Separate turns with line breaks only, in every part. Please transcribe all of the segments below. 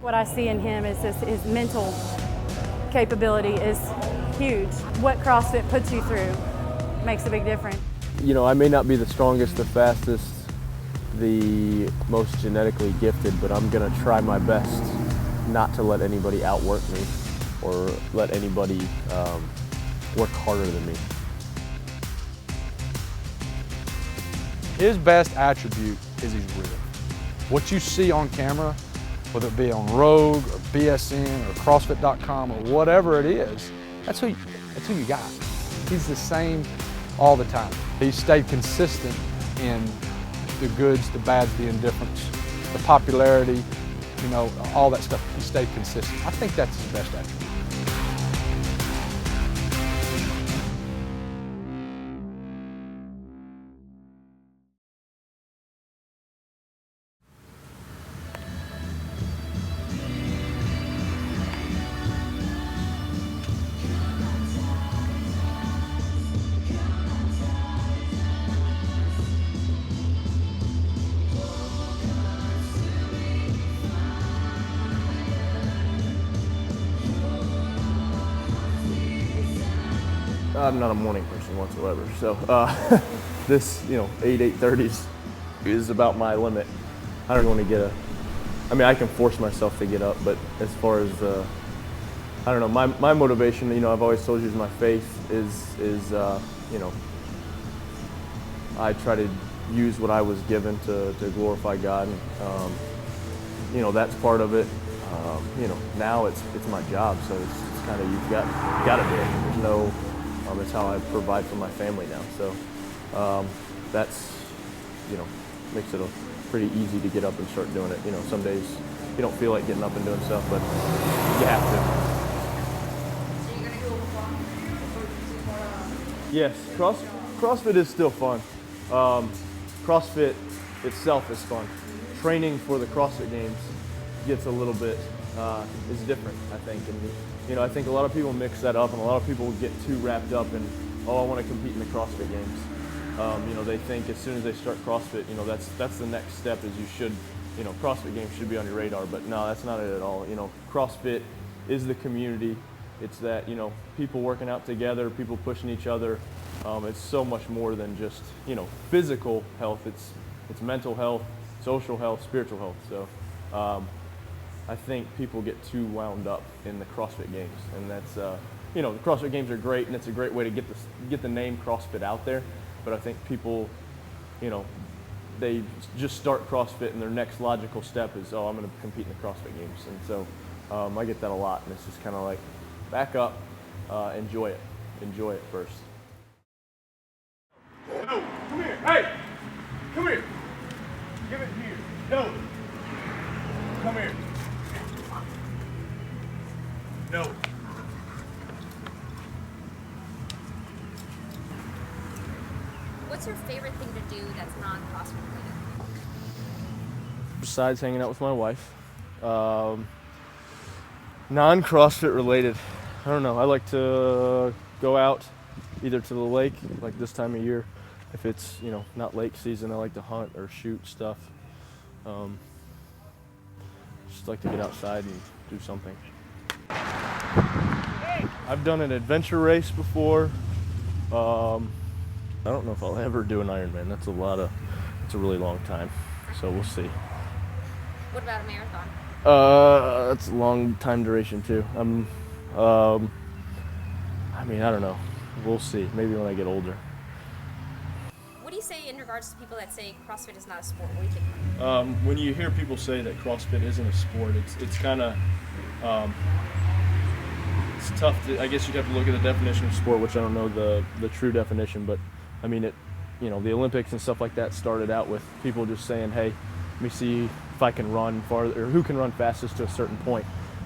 What I see in him is his mental capability is huge. What CrossFit puts you through makes a big difference.
You know, I may not be the strongest, the fastest, the most genetically gifted, but I'm gonna try my best not to let anybody outwork me or let anybody work harder than me.
His best attribute is he's real. What you see on camera, whether it be on Rogue or BSN or CrossFit.com or whatever it is, that's who you got. He's the same all the time. He stayed consistent in the goods, the bads, the indifference, the popularity, you know, all that stuff. He stayed consistent. I think that's his best attribute.
I'm not a morning person whatsoever, so this, 8:30 is about my limit. I don't want to I can force myself to get up, but as far as, I don't know, my motivation, I've always told you is my faith is I try to use what I was given to glorify God. That's part of it. Now it's my job, so it's kind of, you've got to do it. There's no, it's how I provide for my family now. So that's, makes it pretty easy to get up and start doing it. Some days you don't feel like getting up and doing stuff, but you have to.
So you're going to go before?
Yes, CrossFit is still fun. CrossFit itself is fun. Training for the CrossFit Games gets a little bit, is different, I think. And, I think a lot of people mix that up, and a lot of people get too wrapped up in, oh, I want to compete in the CrossFit Games. They think as soon as they start CrossFit, that's the next step is you should, CrossFit Games should be on your radar, but no, that's not it at all. CrossFit is the community. It's that, people working out together, people pushing each other. It's so much more than just, physical health. It's mental health, social health, spiritual health. So I think people get too wound up in the CrossFit Games, and that's, the CrossFit Games are great, and it's a great way to get the name CrossFit out there. But I think people, they just start CrossFit, and their next logical step is, oh, I'm going to compete in the CrossFit Games. And so I get that a lot, and it's just kind of like, back up, enjoy it first.
No, come here. Hey, come here. Give it here. No. Come here. No.
What's your favorite thing to do that's non-CrossFit related?
Besides hanging out with my wife, non-CrossFit related, I don't know. I like to go out either to the lake, like this time of year. If it's, not lake season, I like to hunt or shoot stuff. Just like to get outside and do something. I've done an adventure race before. I don't know if I'll ever do an Ironman. It's a really long time. So we'll see.
What about a marathon?
That's a long time duration too. I don't know. We'll see. Maybe when I get older.
What do you say in regards to people that say CrossFit is not a sport? What do you think about it?
When you hear people say that CrossFit isn't a sport, it's kind of, it's tough to, I guess you'd have to look at the definition of sport, which I don't know the true definition, but I mean, the Olympics and stuff like that started out with people just saying, hey, let me see if I can run farther, or who can run fastest to a certain point.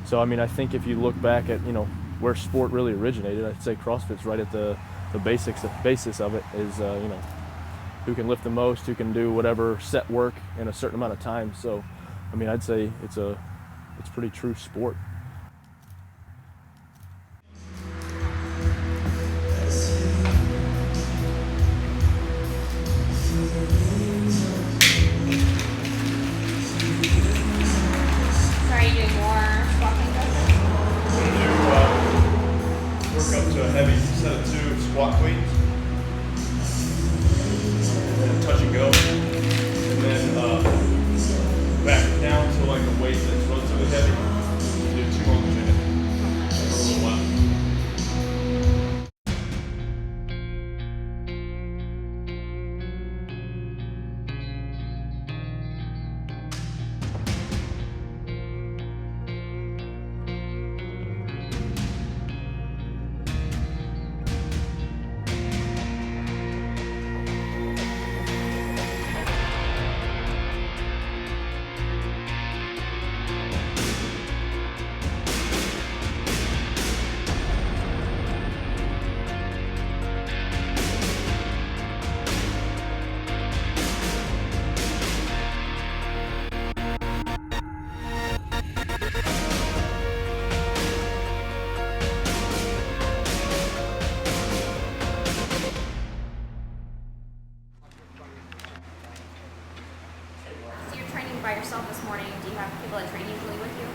So, I think if you look back at, where sport really originated, I'd say CrossFit's right at the basis of it is, who can lift the most, who can do whatever set work in a certain amount of time. So, I'd say it's pretty true sport.
So are you doing more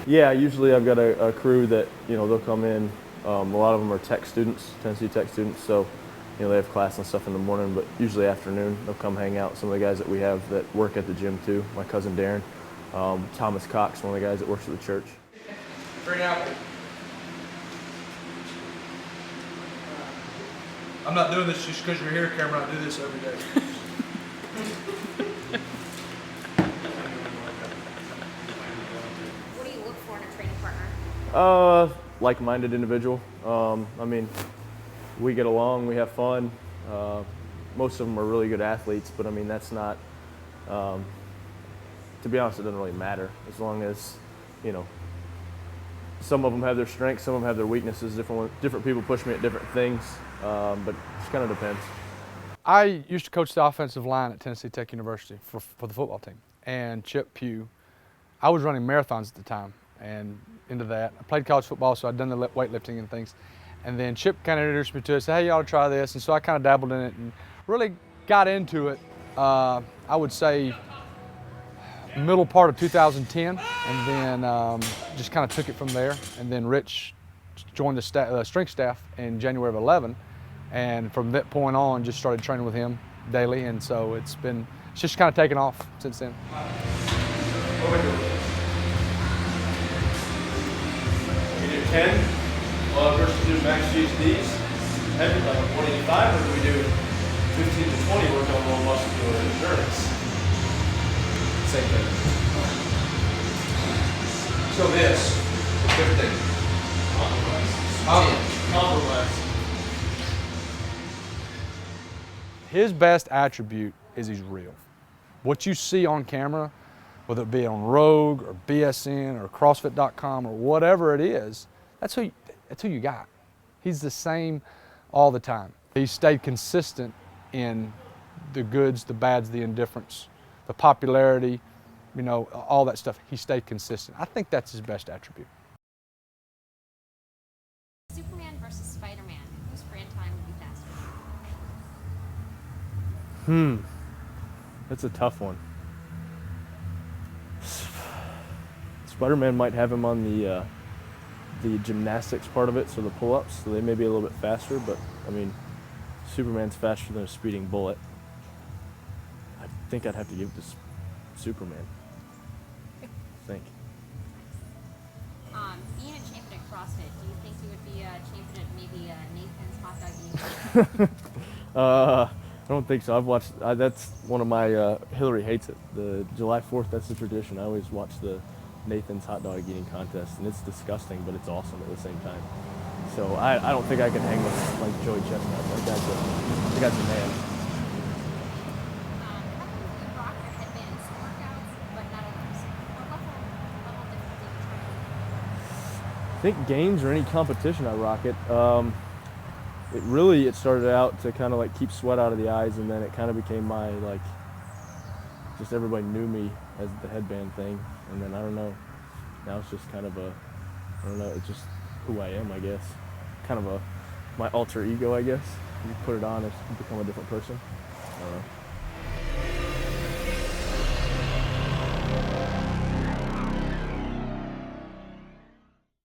Yeah, usually I've got a crew that, they'll come in. A lot of them are tech students, Tennessee Tech students, so, they have class and stuff in the morning, but usually afternoon they'll come hang out. Some of the guys that we have that work at the gym too, my cousin Darren, Thomas Cox, one of the guys that works at the church.
Green apple. I'm not doing this just because you're here, Cameron. I do this every day.
What do you look for in a training partner?
Like-minded individual. We get along, we have fun. Most of them are really good athletes, but that's not, to be honest, it doesn't really matter as long as, some of them have their strengths, some of them have their weaknesses. Different people push me at different things, but it just kind of depends.
I used to coach the offensive line at Tennessee Tech University for the football team. And Chip Pugh, I was running marathons at the time and into that. I played college football, so I'd done the weightlifting and things. And then Chip kind of introduced me to it, said, hey, you ought to try this. And so I kind of dabbled in it and really got into it, I would say, middle part of 2010, and then just kind of took it from there. And then Rich joined the strength staff in January of 11, and from that point on, just started training with him daily. And so it's just kind of taken off since then.
We do 10 versus do max GSDs, heavy like 185, or do we do 15 to 20 work on low muscular endurance? Same thing.
So this, 15.
Compromise.
His best attribute is he's real. What you see on camera, whether it be on Rogue or BSN or CrossFit.com or whatever it is, that's who you got. He's the same all the time. He stayed consistent in the goods, the bads, the indifference, the popularity, all that stuff. He stayed consistent. I think that's his best attribute.
Superman versus Spider-Man. Whose sprint time would be faster?
That's a tough one. Spider-Man might have him on the gymnastics part of it, so the pull-ups, so they may be a little bit faster, but Superman's faster than a speeding bullet. I think I'd have to give it to Superman. I think.
Being a champion at CrossFit, do you think you would be a champion at maybe Nathan's hot dog eating?
I don't think so. I've watched, that's one of my, Hillary hates it. The July 4th, that's the tradition. I always watch the Nathan's hot dog eating contest, and it's disgusting, but it's awesome at the same time. So I don't think I can hang with like Joey Chestnut. That guy's a man.
How can you rock your headbands in workouts, but not others? What level difficulty
I think games or any competition I rock it. It started out to kind of like keep sweat out of the eyes, and then it kind of became my just everybody knew me as the headband thing, and then I don't know. Now it's just kind of it's just who I am, I guess. Kind of my alter ego, I guess. You put it on, it's become a different person. I don't know.